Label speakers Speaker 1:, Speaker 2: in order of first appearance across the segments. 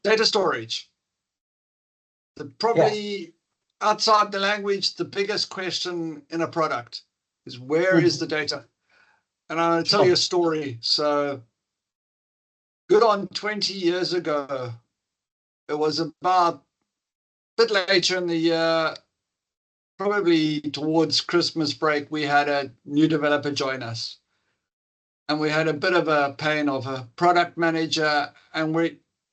Speaker 1: Data storage. Probably outside the language, the biggest question in a product is where is the data? And I'll tell you a story. So good on 20 years ago, it was about a bit later in the year, probably towards Christmas break, we had a new developer join us. And we had a bit of a pain of a product manager, and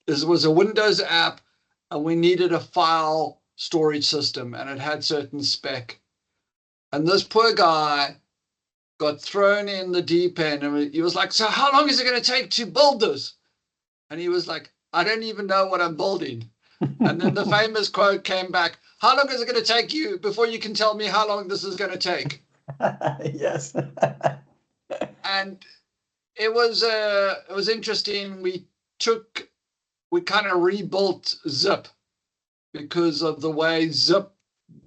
Speaker 1: this was a Windows app, and we needed a file storage system, and it had certain spec. And this poor guy got thrown in the deep end, and he was like, so how long is it going to take to build this? And he was like, I don't even know what I'm building. And then the famous quote came back, how long is it going to take you before you can tell me how long this is going to take?
Speaker 2: Yes.
Speaker 1: And it was interesting. We kind of rebuilt Zip because of the way Zip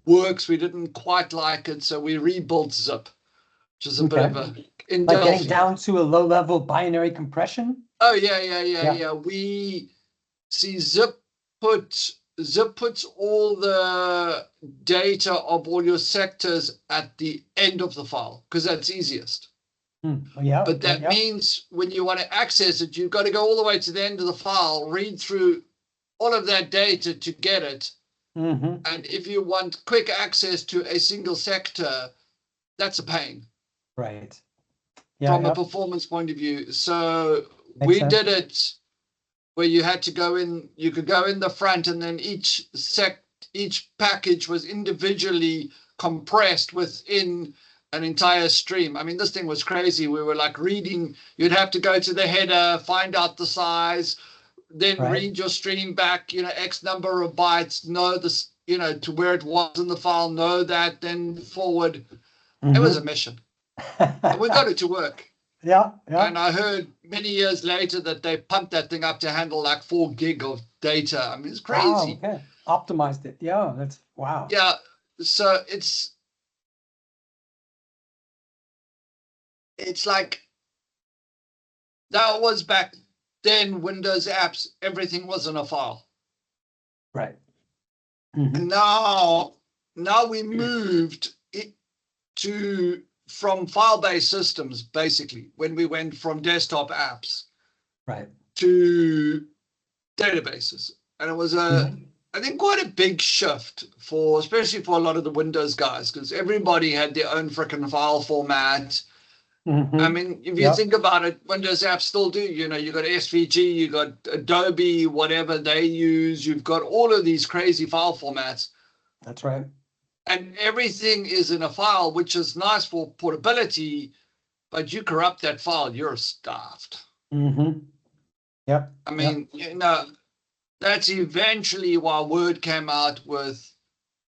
Speaker 1: works. We didn't quite like it, so we rebuilt Zip, which is a bit of a
Speaker 2: like getting down to a low-level binary compression.
Speaker 1: Oh yeah. We see Zip puts all the data of all your sectors at the end of the file because that's easiest. But that means when you want to access it, you've got to go all the way to the end of the file, read through all of that data to get it. And if you want quick access to a single sector, that's a pain.
Speaker 2: Right.
Speaker 1: From a performance point of view. So we did it where you had to go in, you could go in the front, and then each package was individually compressed within an entire stream. I mean, this thing was crazy. We were like reading, you'd have to go to the header, find out the size, then read your stream back, X number of bytes, know this, to where it was in the file, know that, then forward. It was a mission. And we got it to work.
Speaker 2: Yeah.
Speaker 1: And I heard many years later that they pumped that thing up to handle like 4 gig of data. I mean, it's crazy.
Speaker 2: Wow, okay. Optimized it. Yeah, that's wow.
Speaker 1: Yeah. So it's like that was back then, Windows apps, everything was in a file.
Speaker 2: Right.
Speaker 1: And now we moved it from file-based systems, basically, when we went from desktop apps to databases. And it was I think quite a big shift especially for a lot of the Windows guys, because everybody had their own frickin' file format. I mean, if you think about it, Windows apps still do, you got SVG, you got Adobe, whatever they use, you've got all of these crazy file formats.
Speaker 2: That's right.
Speaker 1: And everything is in a file, which is nice for portability, but you corrupt that file, you're starved.
Speaker 2: Yep.
Speaker 1: I mean, that's eventually why Word came out with,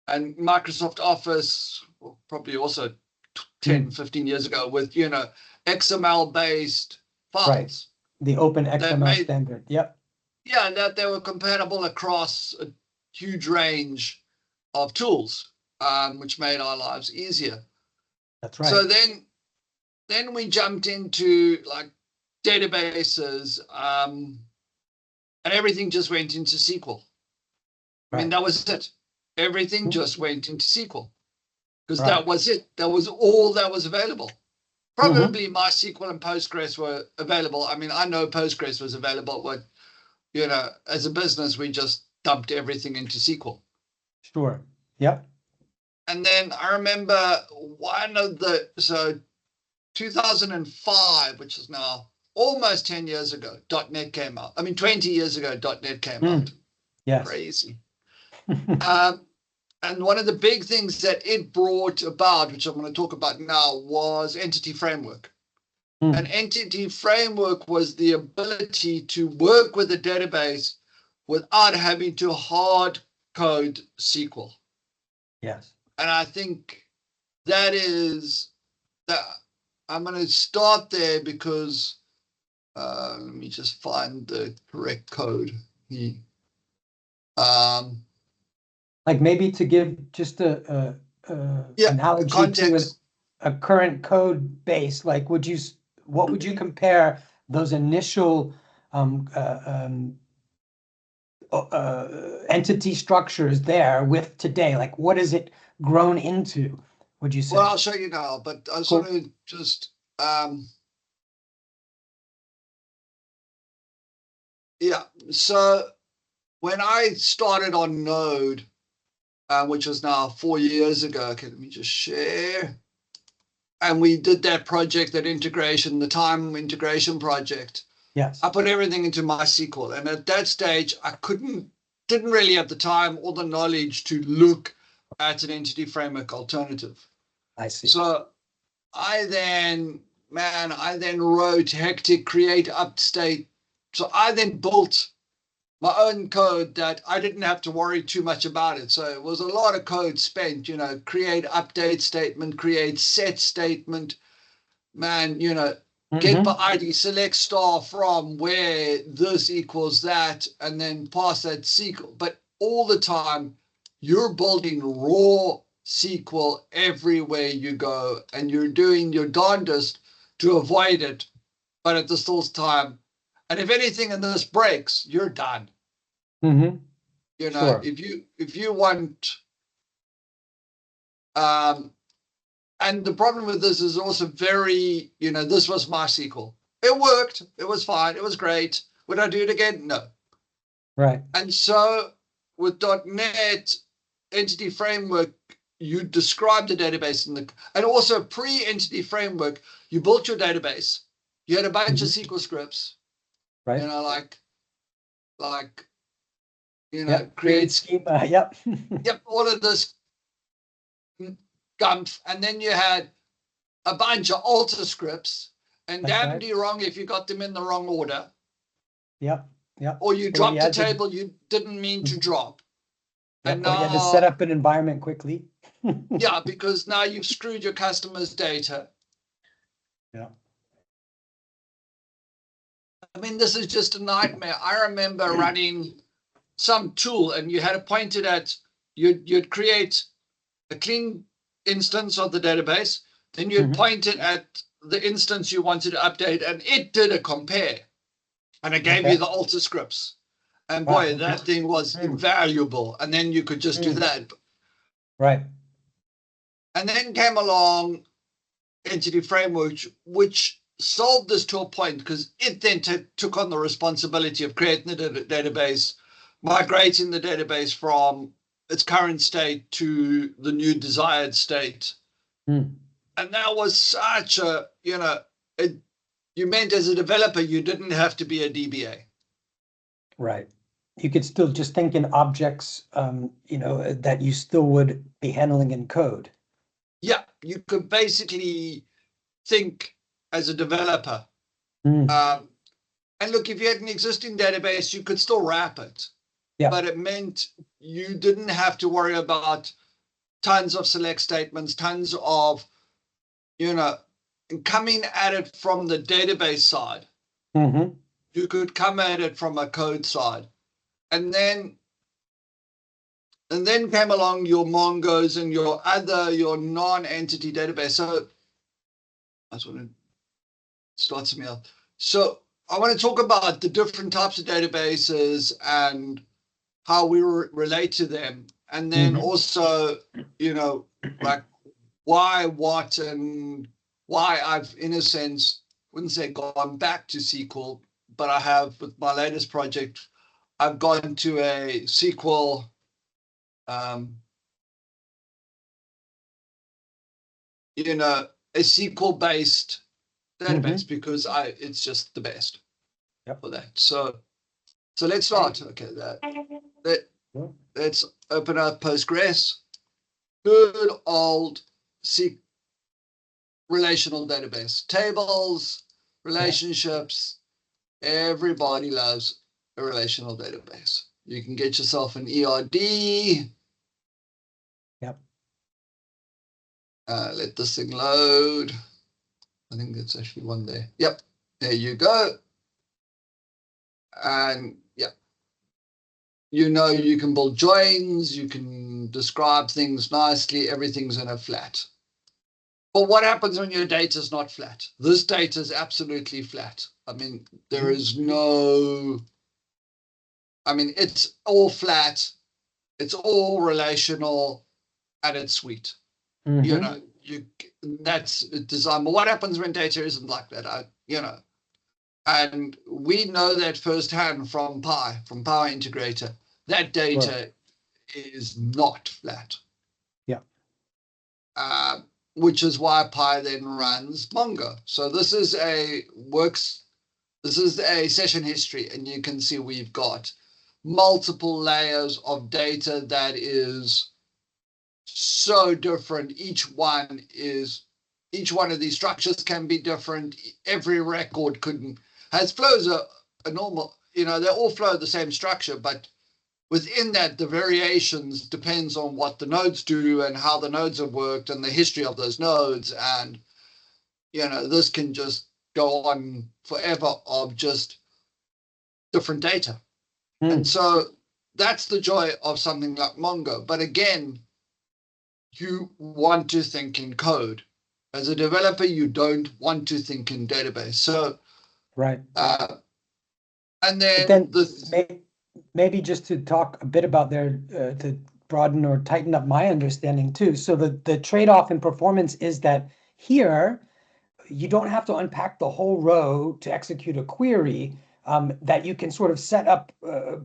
Speaker 1: and Microsoft Office, probably also 10, 15 years ago, with, XML-based files.
Speaker 2: Right. The open XML standard. Yep.
Speaker 1: Yeah, and that they were compatible across a huge range of tools. Which made our lives easier.
Speaker 2: That's right.
Speaker 1: So then we jumped into like databases, and everything just went into SQL. I mean, that was it. Everything just went into SQL because that was it. That was all that was available. Probably MySQL and Postgres were available. I mean, I know Postgres was available, but as a business, we just dumped everything into SQL.
Speaker 2: Sure. Yep.
Speaker 1: And then I remember 2005, which is now almost 10 years ago, .NET came out. I mean, 20 years ago, .NET came out.
Speaker 2: Yes.
Speaker 1: Crazy. And one of the big things that it brought about, which I'm going to talk about now, was Entity Framework. An Entity Framework was the ability to work with a database without having to hard code SQL.
Speaker 2: Yes.
Speaker 1: And I think that I'm going to start there because let me just find the correct code.
Speaker 2: Like maybe to give just a analogy
Speaker 1: context.
Speaker 2: To a current code base, like what would you compare those initial entity structure is there with today? Like, what has it grown into, would you say?
Speaker 1: Well, I'll show you now, but I sort of just, yeah. So when I started on Node, which was now 4 years ago, okay, let me just share. And we did that project, that integration, the time integration project.
Speaker 2: Yes.
Speaker 1: I put everything into MySQL. And at that stage, I didn't really have the time or the knowledge to look at an entity framework alternative.
Speaker 2: I see.
Speaker 1: So I then wrote hectic create upstate. So I then built my own code that I didn't have to worry too much about it. So it was a lot of code spent, create update statement, create set statement, man, get by ID, select star from where this equals that, and then pass that SQL. But all the time, you're building raw SQL everywhere you go, and you're doing your darndest to avoid it. But at the still time, and if anything in this breaks, you're done.
Speaker 2: Sure.
Speaker 1: If you want, and the problem with this is also very, this was MySQL. It worked. It was fine. It was great. Would I do it again? No.
Speaker 2: Right.
Speaker 1: And so with .NET Entity Framework, you described the database and also pre-Entity Framework, you built your database. You had a bunch of SQL scripts.
Speaker 2: Right.
Speaker 1: Create
Speaker 2: schema. Yep.
Speaker 1: Yep. All of this gumph, and then you had a bunch of alter scripts, and damned you wrong if you got them in the wrong order.
Speaker 2: Yep.
Speaker 1: Or you dropped a table you didn't mean to drop.
Speaker 2: Yep. And now you had to set up an environment quickly.
Speaker 1: Yeah, because now you've screwed your customers' data.
Speaker 2: Yeah.
Speaker 1: I mean, this is just a nightmare. I remember running some tool, and you had it pointed at, you'd create a clean instance of the database, then you'd point it at the instance you wanted to update, and it did a compare, and it gave you the alter scripts. And boy, that thing was invaluable. And then you could just do that.
Speaker 2: Right.
Speaker 1: And then came along Entity Framework, which solved this to a point, because it then took on the responsibility of creating the database, migrating the database from its current state to the new desired state. And that was such a, you meant as a developer, you didn't have to be a DBA.
Speaker 2: Right. You could still just think in objects, that you still would be handling in code.
Speaker 1: Yeah, you could basically think as a developer. And look, if you had an existing database, you could still wrap it. Yeah. But it meant you didn't have to worry about tons of select statements, tons of, coming at it from the database side. You could come at it from a code side. And then came along your Mongos and your non-entity database. So that's what it starts me out. So I want to talk about the different types of databases and how we relate to them. And then also, like why, what, and why I've, in a sense, wouldn't say gone back to SQL, but I have with my latest project, I've gone to a SQL a SQL-based database because it's just the best for that. So let's start. Okay, let's open up Postgres. Good old relational database. Tables, relationships. Everybody loves a relational database. You can get yourself an ERD.
Speaker 2: Yep.
Speaker 1: Let this thing load. I think that's actually one there. Yep. There you go. And you can build joins. You can describe things nicely. Everything's in a flat. But what happens when your data is not flat? This data is absolutely flat. I mean, there is no I mean, it's all flat, it's all relational, and it's sweet. You know, that's design. But what happens when data isn't like that? And we know that firsthand from from Power Integrator, that data is not flat.
Speaker 2: Yeah.
Speaker 1: Which is why Pi then runs Mongo. So this is a session history, and you can see we've got multiple layers of data that is so different. Each one of these structures can be different. Every record has flows a normal, they all flow the same structure, but within that, the variations depends on what the nodes do and how the nodes have worked and the history of those nodes. And, this can just go on forever of just different data. And so that's the joy of something like Mongo. But again, you want to think in code. As a developer, you don't want to think in database. So,
Speaker 2: right.
Speaker 1: And then
Speaker 2: maybe just to talk a bit about there to broaden or tighten up my understanding too. So the trade-off in performance is that here you don't have to unpack the whole row to execute a query, that you can sort of set up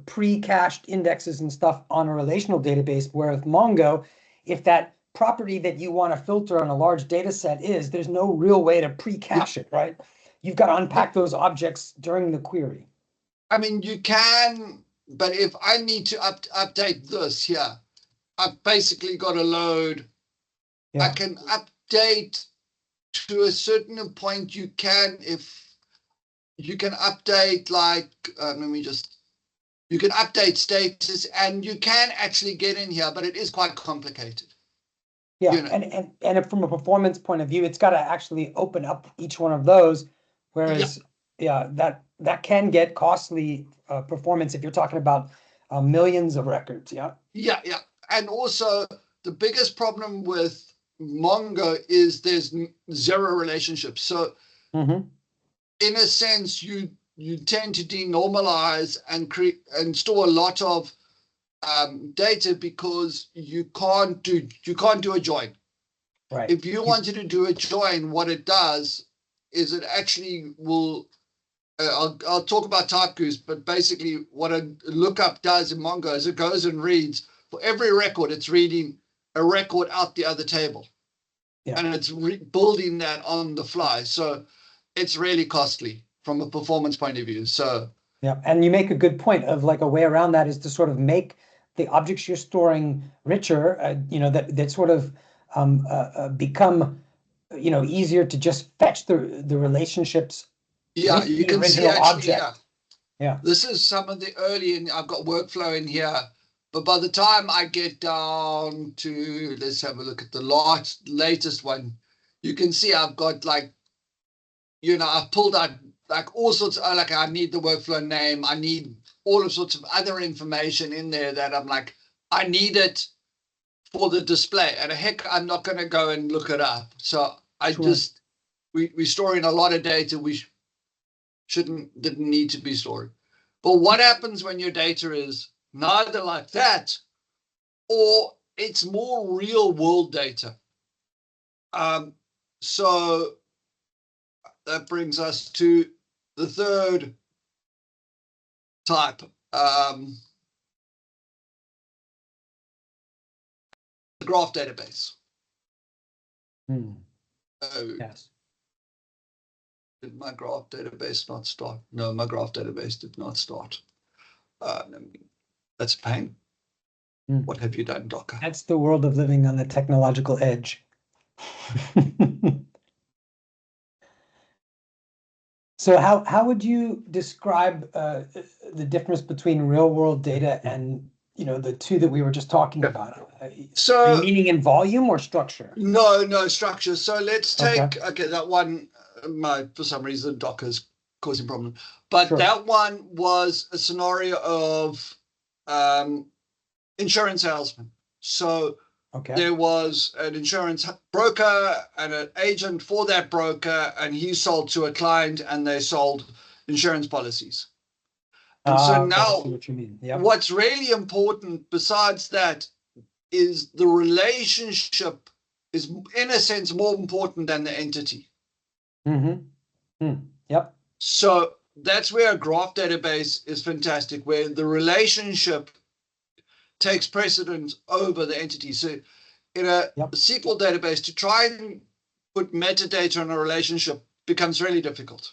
Speaker 2: pre-cached indexes and stuff on a relational database, where with Mongo, if that property that you want to filter on a large data set there's no real way to pre-cache it, right? You've got to unpack those objects during the query.
Speaker 1: I mean, you can, but if I need to update this here, I've basically got to load. I can update to a certain point. You can update you can update status, and you can actually get in here, but it is quite complicated.
Speaker 2: Yeah, and from a performance point of view, it's got to actually open up each one of those, whereas that can get costly performance if you're talking about millions of records. Yeah,
Speaker 1: and also the biggest problem with Mongo is there's zero relationships. So in a sense, you tend to denormalize and store a lot of data because you can't do a join.
Speaker 2: Right.
Speaker 1: If you wanted to do a join, what it does is it actually will. I'll talk about type goose, but basically what a lookup does in Mongo is it goes and reads for every record. It's reading a record out the other table, and it's building that on the fly. So it's really costly from a performance point of view. So
Speaker 2: and you make a good point of like a way around that is to sort of make the objects you're storing richer. That sort of become easier to just fetch the relationships.
Speaker 1: Yeah, you can see actually,
Speaker 2: object. Yeah.
Speaker 1: This is some of the early, and I've got workflow in here. But by the time I get down to, let's have a look at the latest one, you can see I've got I've pulled out like all sorts of, like I need the workflow name. I need all sorts of other information in there that I'm like, I need it for the display. And heck, I'm not going to go and look it up. So we're storing a lot of data we didn't need to be stored. But what happens when your data is neither like that or it's more real world data? So that brings us to the third type, the graph database.
Speaker 2: Yes.
Speaker 1: Did my graph database not start? No, my graph database did not start. That's a pain. What have you done, Docker?
Speaker 2: That's the world of living on the technological edge. So how would you describe the difference between real world data and the two that we were just talking about?
Speaker 1: So
Speaker 2: meaning in volume or structure?
Speaker 1: No structure. So let's take that one. For some reason Docker's causing problem, but that one was a scenario of insurance salesman. So there was an insurance broker and an agent for that broker, and he sold to a client and they sold insurance policies. And so
Speaker 2: Okay, I
Speaker 1: now
Speaker 2: see what you mean. Yeah.
Speaker 1: what's really important besides that is the relationship is, in a sense, more important than the entity.
Speaker 2: Yep.
Speaker 1: So that's where a graph database is fantastic, where the relationship takes precedence over the entity. So in a SQL database, to try and put metadata on a relationship becomes really difficult.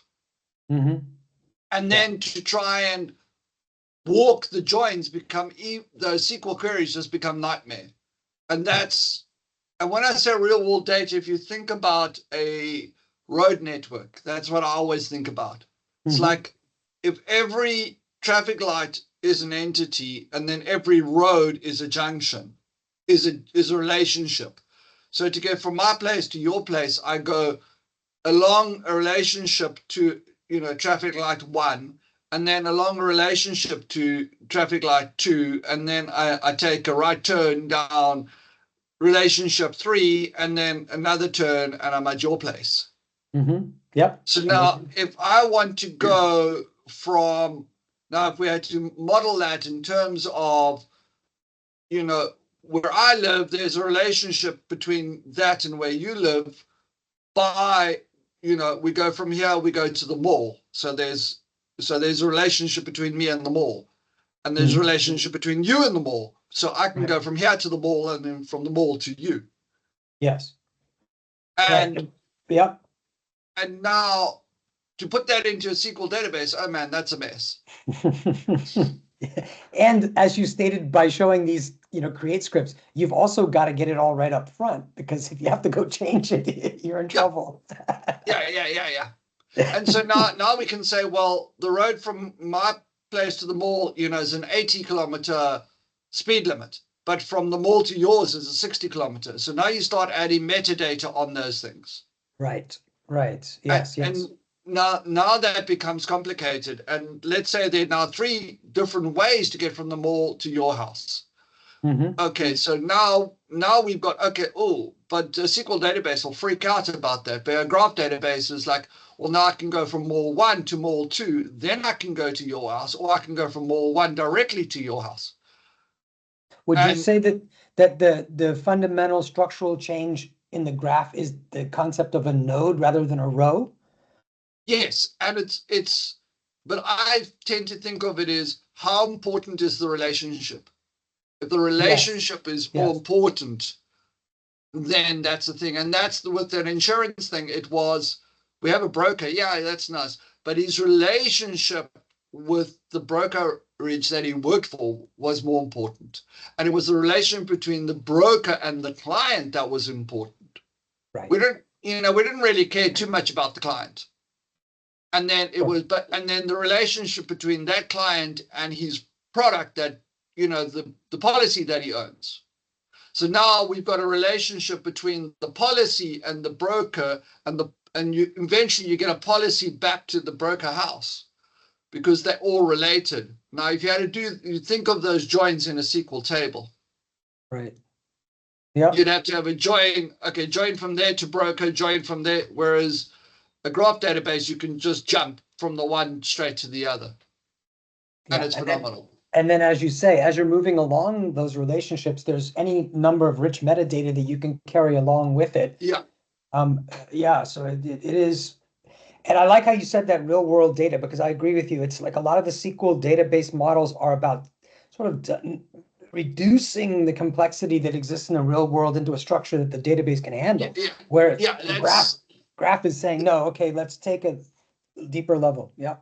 Speaker 1: And then to try and walk the joins those SQL queries just become nightmare. And when I say real world data, if you think about a road network, that's what I always think about. It's like if every traffic light is an entity and then every road is a junction, is a relationship. So to get from my place to your place, I go along a relationship to, traffic light 1, and then along a relationship to traffic light 2, and then I take a right turn down relationship 3, and then another turn, and I'm at your place.
Speaker 2: Yep.
Speaker 1: So now, if I want to go if we had to model that in terms of, where I live, there's a relationship between that and where you live we go from here, we go to the mall. So there's a relationship between me and the mall. And there's a relationship between you and the mall. So I can go from here to the mall and then from the mall to you.
Speaker 2: Yes.
Speaker 1: And
Speaker 2: yep.
Speaker 1: And now to put that into a SQL database, oh man, that's a mess.
Speaker 2: And as you stated, by showing these, create scripts, you've also got to get it all right up front, because if you have to go change it, you're in trouble.
Speaker 1: Yeah. And so now we can say, well, the road from my place to the mall, is an 80-kilometer speed limit, but from the mall to yours is a 60 kilometer. So now you start adding metadata on those things.
Speaker 2: Right. Yes.
Speaker 1: And now that becomes complicated. And let's say there are now 3 different ways to get from the mall to your house. Okay, so now we've got, but a SQL database will freak out about that. But a graph database is like, well, now I can go from mall 1 to mall 2, then I can go to your house, or I can go from mall 1 directly to your house.
Speaker 2: Would you say that the fundamental structural change in the graph is the concept of a node rather than a row?
Speaker 1: Yes, and but I tend to think of it as, how important is the relationship? If the relationship is more important, then that's the thing. And that's with an insurance thing. It was, we have a broker. Yeah, that's nice. But his relationship with the brokerage that he worked for was more important. And it was the relationship between the broker and the client that was important.
Speaker 2: Right.
Speaker 1: We didn't really care too much about the client. And then the relationship between that client and his product, that, the policy that he owns. So now we've got a relationship between the policy and the broker, and eventually you get a policy back to the broker house, because they're all related. Now, if you had to you think of those joins in a SQL table.
Speaker 2: Right. Yeah.
Speaker 1: You'd have to have a join. Okay, join from there to broker, join from there. Whereas a graph database, you can just jump from the one straight to the other. And it's phenomenal.
Speaker 2: And then, as you say, as you're moving along those relationships, there's any number of rich metadata that you can carry along with it.
Speaker 1: Yeah.
Speaker 2: So it is. And I like how you said that real world data, because I agree with you. It's like a lot of the SQL database models are about sort of reducing the complexity that exists in the real world into a structure that the database can handle. Where the graph is saying, no, okay, let's take a deeper level. Yeah.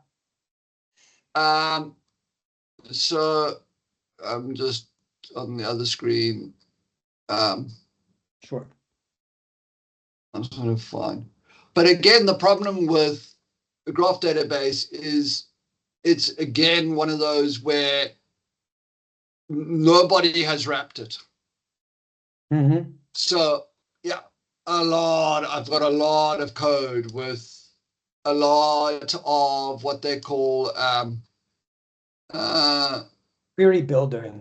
Speaker 1: So I'm just on the other screen.
Speaker 2: Sure.
Speaker 1: I'm trying to find. But again, the problem with the graph database is it's, again, one of those where nobody has wrapped it. So, I've got a lot of code with a lot of what they call
Speaker 2: query builder.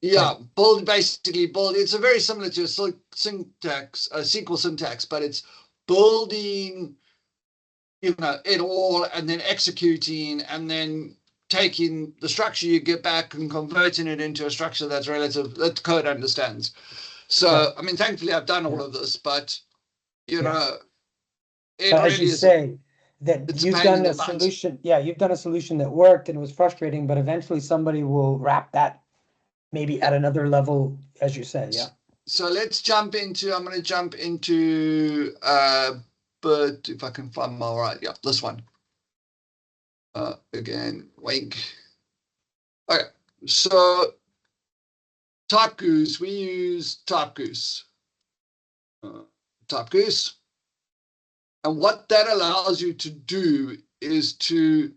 Speaker 1: Basically build. It's a very similar to a SQL syntax, but it's building, it all, and then executing, and then taking the structure you get back and converting it into a structure that's relative, that code understands. So, I mean, thankfully I've done all of this, but, you know, it
Speaker 2: But as
Speaker 1: really
Speaker 2: you
Speaker 1: is,
Speaker 2: say, that
Speaker 1: it's a
Speaker 2: you've
Speaker 1: pain
Speaker 2: done
Speaker 1: in
Speaker 2: a
Speaker 1: the butt.
Speaker 2: solution, you've done a solution that worked and was frustrating, but eventually somebody will wrap that maybe at another level, as you said,
Speaker 1: So let's jump into, I'm going to jump into, but if I can find my right, this one. Again, wink. Okay, so Typegoose, we use Typegoose. Typegoose. And what that allows you to do is to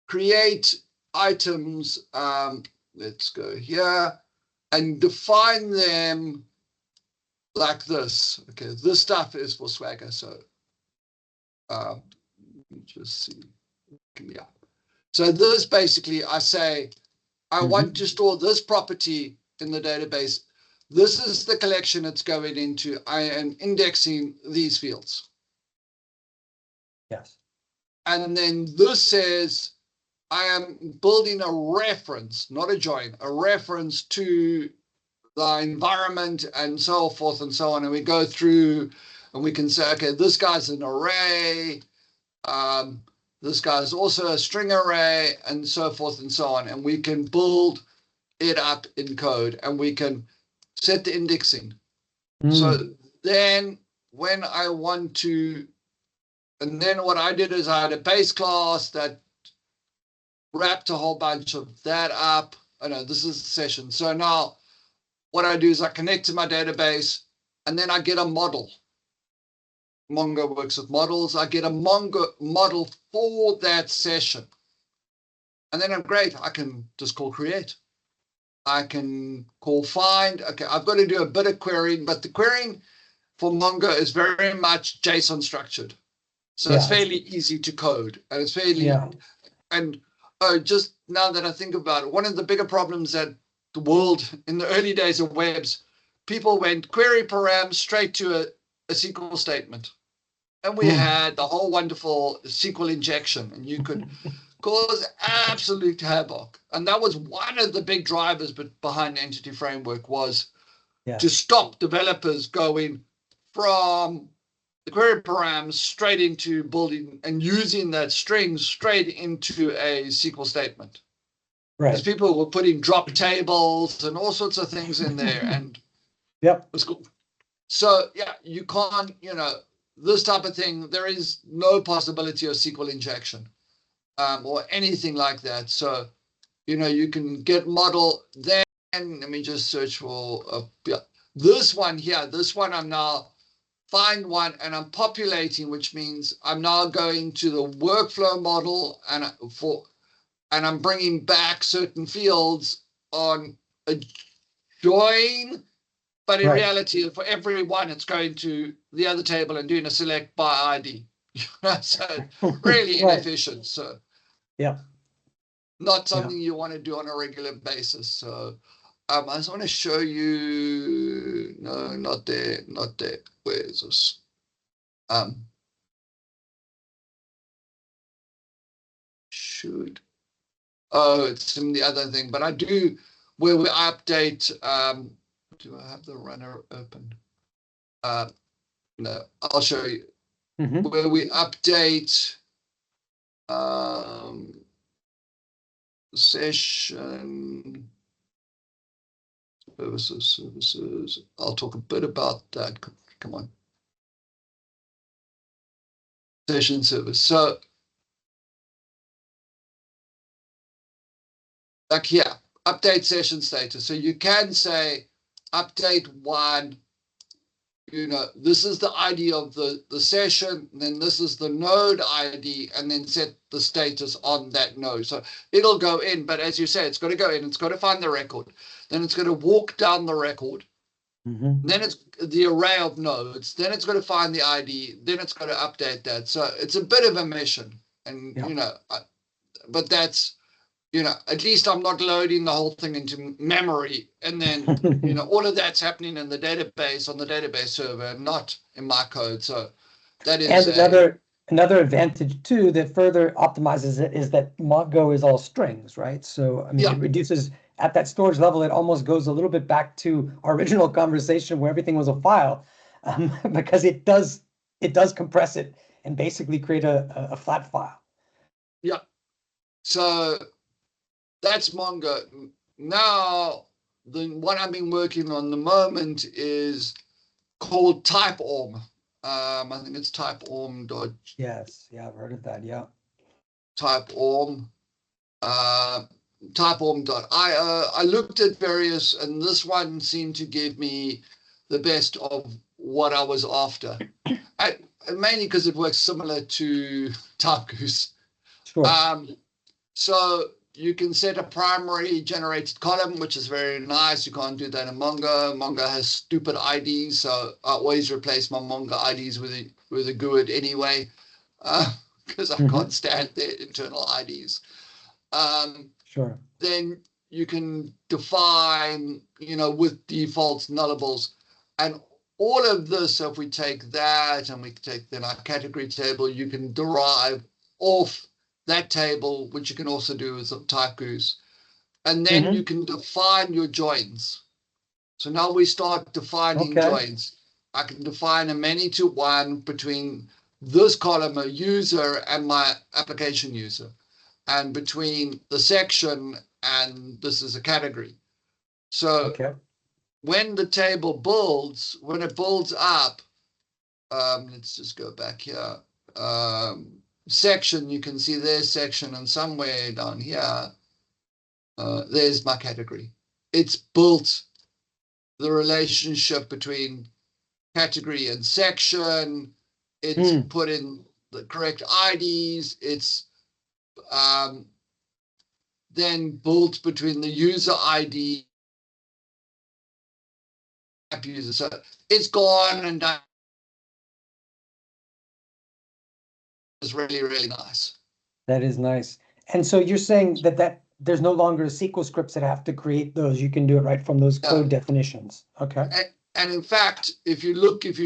Speaker 1: create items, let's go here, and define them like this. Okay, this stuff is for Swagger, so let me just see. Yeah. So this basically, I say, I want to store this property in the database. This is the collection it's going into. I am indexing these fields.
Speaker 2: Yes.
Speaker 1: And then this says, I am building a reference, not a join, a reference to the environment and so forth and so on. And we go through and we can say, okay, this guy's an array. This guy's also a string array and so forth and so on. And we can build it up in code and we can set the indexing. So then when I want to, and then what I did is I had a base class that wrapped a whole bunch of that up. Oh no, this is the session. So now what I do is I connect to my database and then I get a model. Mongo works with models. I get a Mongo model for that session. And then I'm great. I can just call create. I can call find. Okay, I've got to do a bit of querying, but the querying for Mongo is very much JSON structured. So it's fairly easy to code and it's fairly, and just now that I think about it, one of the bigger problems that the world in the early days of webs, people went query param straight to a SQL statement. And we had the whole wonderful SQL injection, and you could cause absolute havoc. And that was one of the big drivers behind Entity Framework was to stop developers going from the query params straight into building and using that string straight into a SQL statement. Right. Because people were putting drop tables and all sorts of things in there. And it was cool. So, you can't, this type of thing, there is no possibility of SQL injection or anything like that. So, you can get model. Then let me just search for this one here. This one I'm now find one and I'm populating, which means I'm now going to the workflow model and I'm bringing back certain fields on a join. But in reality, for every one, it's going to the other table and doing a select by ID. So really inefficient. So not something you want to do on a regular basis. So I just want to show you. No, not there, not there. Where is this? It's in the other thing. But I do where we update. Do I have the runner open? No, I'll show you. Where we update session services. I'll talk a bit about that. Come on. Session service. So like here, update session status. So you can say update one, this is the ID of the session, and then this is the node ID, and then set the status on that node. So it'll go in, but as you say, it's got to go in, it's got to find the record, then it's going to walk down the record, then it's the array of nodes, then it's got to find the ID, then it's got to update that. So it's a bit of a mission, and but that's, at least I'm not loading the whole thing into memory. And then, all of that's happening in the database, on the database server, not in my code. So that is
Speaker 2: Another advantage too that further optimizes it is that Mongo is all strings, right? So I mean,
Speaker 1: Yeah,
Speaker 2: it reduces at that storage level. It almost goes a little bit back to our original conversation where everything was a file, because it does compress it and basically create a flat file.
Speaker 1: yeah. So that's Mongo. Now, the one I've been working on the moment is called TypeOrm. I think it's typeorm.
Speaker 2: Yes, yeah, I've heard of that. Yeah.
Speaker 1: TypeOrm. Uh, typeorm.io. I looked at various, and this one seemed to give me the best of what I was after. And mainly because it works similar to Typegoose.
Speaker 2: Sure.
Speaker 1: So you can set a primary generated column, which is very nice. You can't do that in Mongo. Mongo has stupid IDs, so I always replace my Mongo IDs with a GUID anyway, because I can't stand their internal IDs.
Speaker 2: Sure.
Speaker 1: Then you can define, with defaults, nullables, and all of this. If we take that and we take then our category table, you can derive off that table, which you can also do with Typegoose. And then you can define your joins. So now we start defining joins. I can define a many-to-one between this column, a user, and my application user, and between the section and this is a category. So when the table builds, when it builds up, let's just go back here. Section, you can see there's section, and somewhere down here, there's my category. It's built the relationship between category and section. It's put in the correct IDs. It's then built between the user ID app user. So it's gone and done. It's really, really nice.
Speaker 2: That is nice. And so you're saying that there's no longer SQL scripts that have to create those. You can do it right from those code definitions. Okay.
Speaker 1: And in fact, if you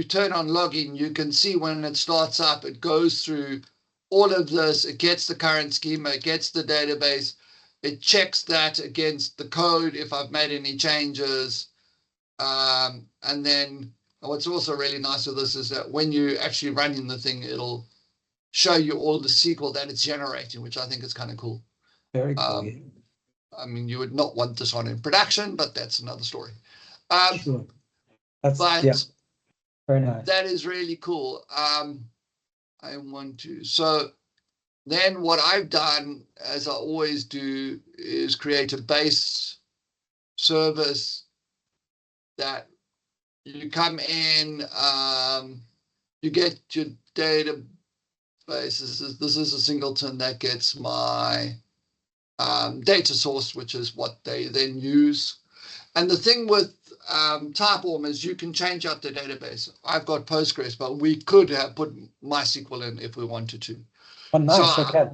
Speaker 1: turn on login, you can see when it starts up, it goes through all of this. It gets the current schema, it gets the database, it checks that against the code if I've made any changes. And then what's also really nice with this is that when you actually running the thing, it'll show you all the SQL that it's generating, which I think is kind of cool.
Speaker 2: Very cool.
Speaker 1: I mean, you would not want this on in production, but that's another story.
Speaker 2: Sure. That's very nice.
Speaker 1: That is really cool. So then what I've done, as I always do, is create a base service that you come in, you get your database. This is a singleton that gets my data source, which is what they then use. And the thing with TypeOrm is you can change out the database. I've got Postgres, but we could have put MySQL in if we wanted to.
Speaker 2: Oh, nice. Okay.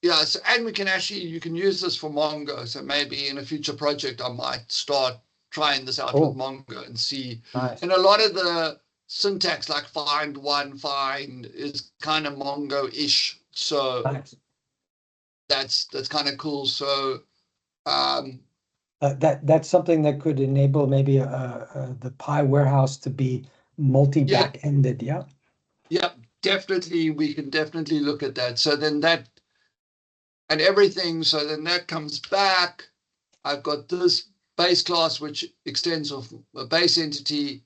Speaker 1: Yeah, and you can use this for Mongo. So maybe in a future project, I might start trying this out with Mongo and see.
Speaker 2: Nice.
Speaker 1: And a lot of the syntax, like find, is kind of Mongo-ish. So
Speaker 2: nice.
Speaker 1: That's kind of cool. So
Speaker 2: that's something that could enable maybe the Pi warehouse to be multi-back-ended. Yeah.
Speaker 1: Yeah, definitely. We can definitely look at that. So then that and everything. So then that comes back. I've got this base class, which extends off a base entity.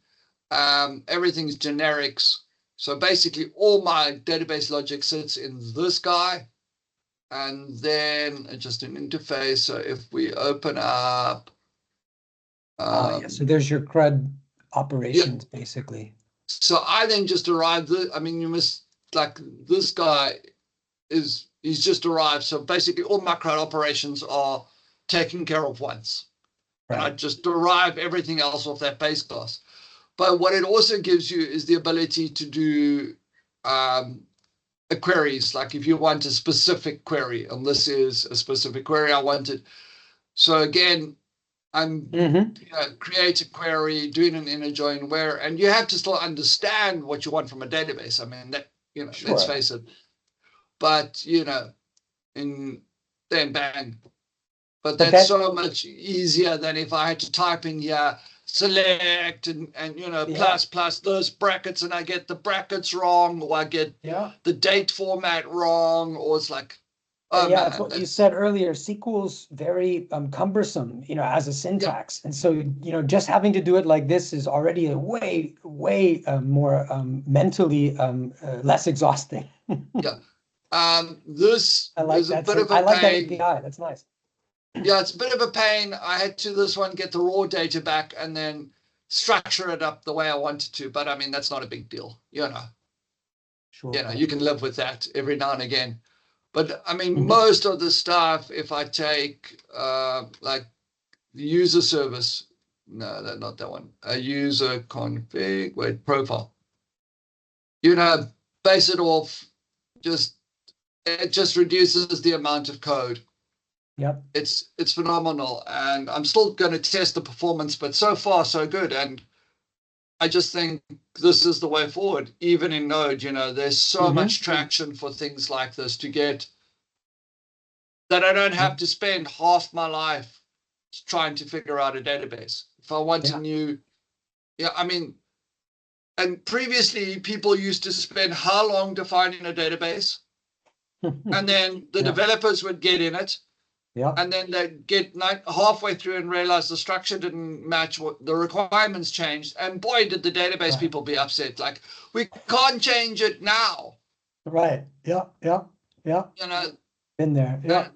Speaker 1: Everything's generics. So basically all my database logic sits in this guy. And then just an interface. So if we open up.
Speaker 2: So there's your CRUD operations, basically.
Speaker 1: So I then just arrived. You must this guy he's just arrived. So basically all my CRUD operations are taken care of once. Right. And I just derive everything else off that base class. But what it also gives you is the ability to do queries, like if you want a specific query, and this is a specific query I wanted. So again, I'm create a query, doing an inner join where, and you have to still understand what you want from a database. I mean, you know,
Speaker 2: Sure.
Speaker 1: let's face it. But, you know, and then bang. But that's so much easier than if I had to type in here, select and you know, plus those brackets, and I get the brackets wrong, or I get the date format wrong, or it's like, oh
Speaker 2: yeah,
Speaker 1: man,
Speaker 2: that's what you said earlier. SQL's very cumbersome, you know, as a syntax. And so, you know, just having to do it like this is already a way more mentally less exhausting.
Speaker 1: This
Speaker 2: I like
Speaker 1: is a
Speaker 2: that.
Speaker 1: bit of a
Speaker 2: I like that
Speaker 1: pain.
Speaker 2: API. That's nice.
Speaker 1: Yeah, it's a bit of a pain. I had to this one get the raw data back and then structure it up the way I wanted to. But I mean, that's not a big deal, you know.
Speaker 2: Sure.
Speaker 1: You know, you can live with that every now and again. But I mean, most of the stuff, if I take like the user service, no, not that one, a user config, wait, profile, you know, base it off, it just reduces the amount of code.
Speaker 2: Yep.
Speaker 1: It's phenomenal. And I'm still going to test the performance, but so far, so good. And I just think this is the way forward, even in Node. You know, there's so much traction for things like this to get that I don't have to spend half my life trying to figure out a database. If I want a new, I mean, and previously people used to spend how long defining a database? And then the developers would get in it. And then they'd get halfway through and realize the structure didn't match what the requirements changed. And boy, did the database people be upset. Like, we can't change it now.
Speaker 2: Right. Yeah. You
Speaker 1: know,
Speaker 2: been there. Yeah.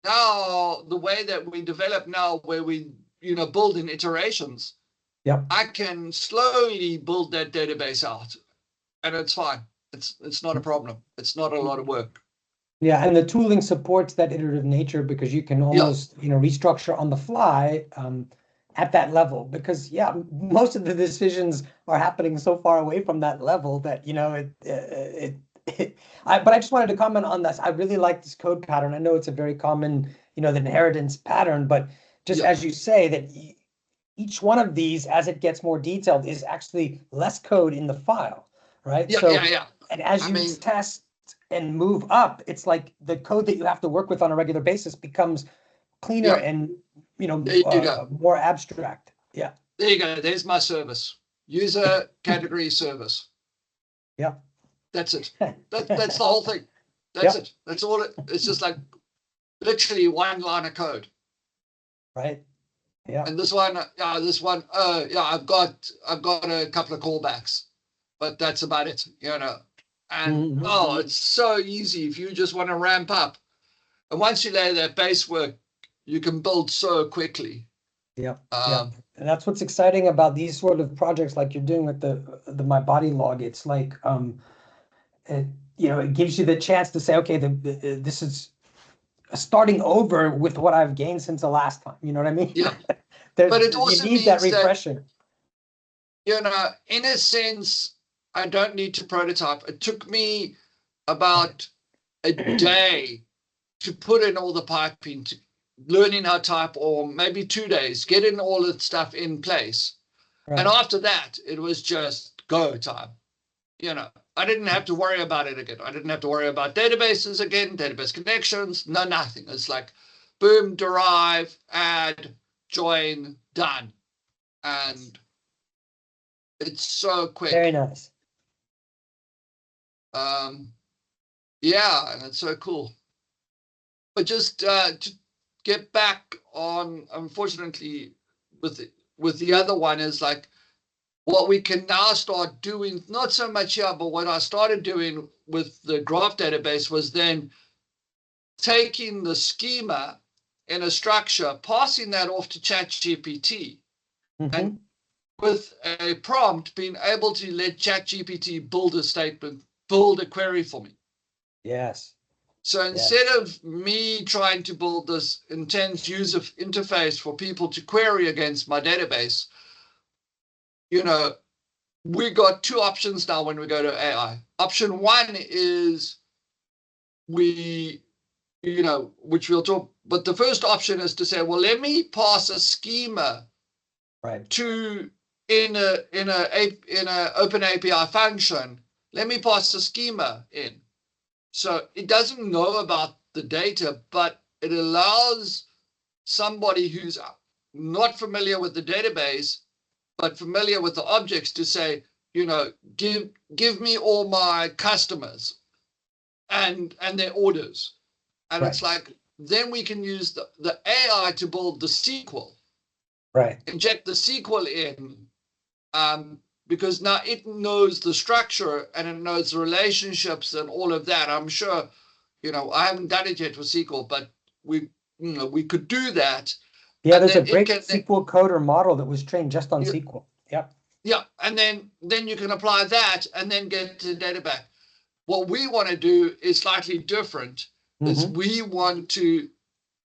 Speaker 1: Now, the way that we develop now, where we, you know, build in iterations, I can slowly build that database out, and it's fine. It's not a problem. It's not a lot of work.
Speaker 2: Yeah, and the tooling supports that iterative nature because you can almost, you know, restructure on the fly at that level. Because most of the decisions are happening so far away from that level that, you know, but I just wanted to comment on this. I really like this code pattern. I know it's a very common, you know, the inheritance pattern, but just as you say that each one of these, as it gets more detailed, is actually less code in the file, right? And as you test and move up, it's like the code that you have to work with on a regular basis becomes cleaner and, you know, more abstract. Yeah.
Speaker 1: There you go. There's my service. User category service.
Speaker 2: Yeah.
Speaker 1: That's it. That's the whole thing. That's it. That's all it's just like literally one line of code.
Speaker 2: Right. Yeah.
Speaker 1: And this one, I've got a couple of callbacks, but that's about it, you know. And it's so easy if you just want to ramp up. And once you lay that base work, you can build so quickly.
Speaker 2: And that's what's exciting about these sort of projects like you're doing with the My Body log. It's like you know, it gives you the chance to say, okay, this is starting over with what I've gained since the last time. You know what I mean?
Speaker 1: Yeah. But it also
Speaker 2: you need that refreshing.
Speaker 1: You know, in a sense, I don't need to prototype. It took me about a day to put in all the piping, to learning how to type, or maybe 2 days, getting all the stuff in place. Right. And after that, it was just go time. You know, I didn't have to worry about it again. I didn't have to worry about databases again, database connections, nothing. It's like, boom, derive, add, join, done. And it's so quick.
Speaker 2: Very nice.
Speaker 1: And it's so cool. But just to get back on, unfortunately, with the other one is like what we can now start doing, not so much here, but what I started doing with the graph database was then taking the schema in a structure, passing that off to ChatGPT, and with a prompt, being able to let ChatGPT build a statement, build a query for me.
Speaker 2: Yes.
Speaker 1: So instead of me trying to build this intense user interface for people to query against my database, you know, we got two options now when we go to AI. Option one is which we'll talk, but the first option is to say, well, let me pass a schema to in a open API function. let me pass the schema in. So it doesn't know about the data, but it allows somebody who's not familiar with the database, but familiar with the objects to say, give me all my customers and their orders. And
Speaker 2: Right.
Speaker 1: it's like, then we can use the AI to build the SQL.
Speaker 2: Right.
Speaker 1: Inject the SQL in, because now it knows the structure and it knows the relationships and all of that. I'm sure, I haven't done it yet with SQL, but we could do that.
Speaker 2: Yeah,
Speaker 1: And
Speaker 2: there's a
Speaker 1: then
Speaker 2: great SQL coder model that was trained just on
Speaker 1: Yeah.
Speaker 2: SQL. Yep.
Speaker 1: Yeah, and then you can apply that and then get the data back. What we want to do is slightly different. Is
Speaker 2: Mhm.
Speaker 1: we want to,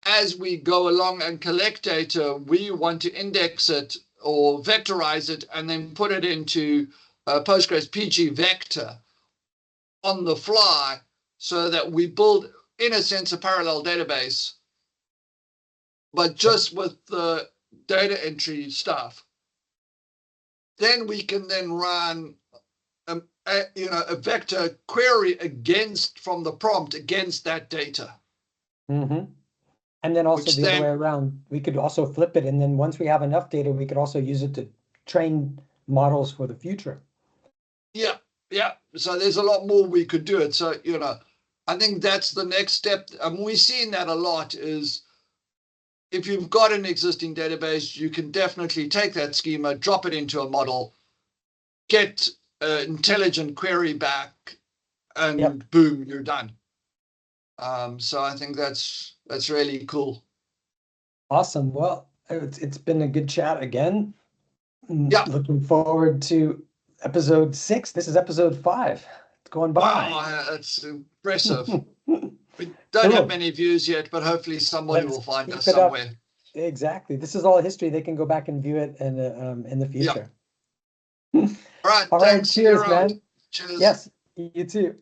Speaker 1: as we go along and collect data, we want to index it or vectorize it and then put it into Postgres PG vector on the fly, so that we build, in a sense, a parallel database, but just with the data entry stuff. Then we can then run a vector query from the prompt against that data.
Speaker 2: Mm-hmm. And then also
Speaker 1: Which
Speaker 2: the other way around, we could also flip it. And then once we have enough data, we could also use it to train models for the future.
Speaker 1: Yeah. So there's a lot more we could do it. So, I think that's the next step. And we've seen that a lot is, if you've got an existing database, you can definitely take that schema, drop it into a model, get an intelligent query back, and boom, you're done. So I think that's really cool.
Speaker 2: Awesome. Well, it's been a good chat again.
Speaker 1: Yeah.
Speaker 2: Looking forward to episode 6. This is episode 5. It's going by.
Speaker 1: Wow, that's impressive. We don't have many views yet, but hopefully somebody will find us somewhere.
Speaker 2: Exactly. This is all history. They can go back and view it in the future.
Speaker 1: All right.
Speaker 2: All right. Cheers, man.
Speaker 1: Cheers.
Speaker 2: Yes, you too.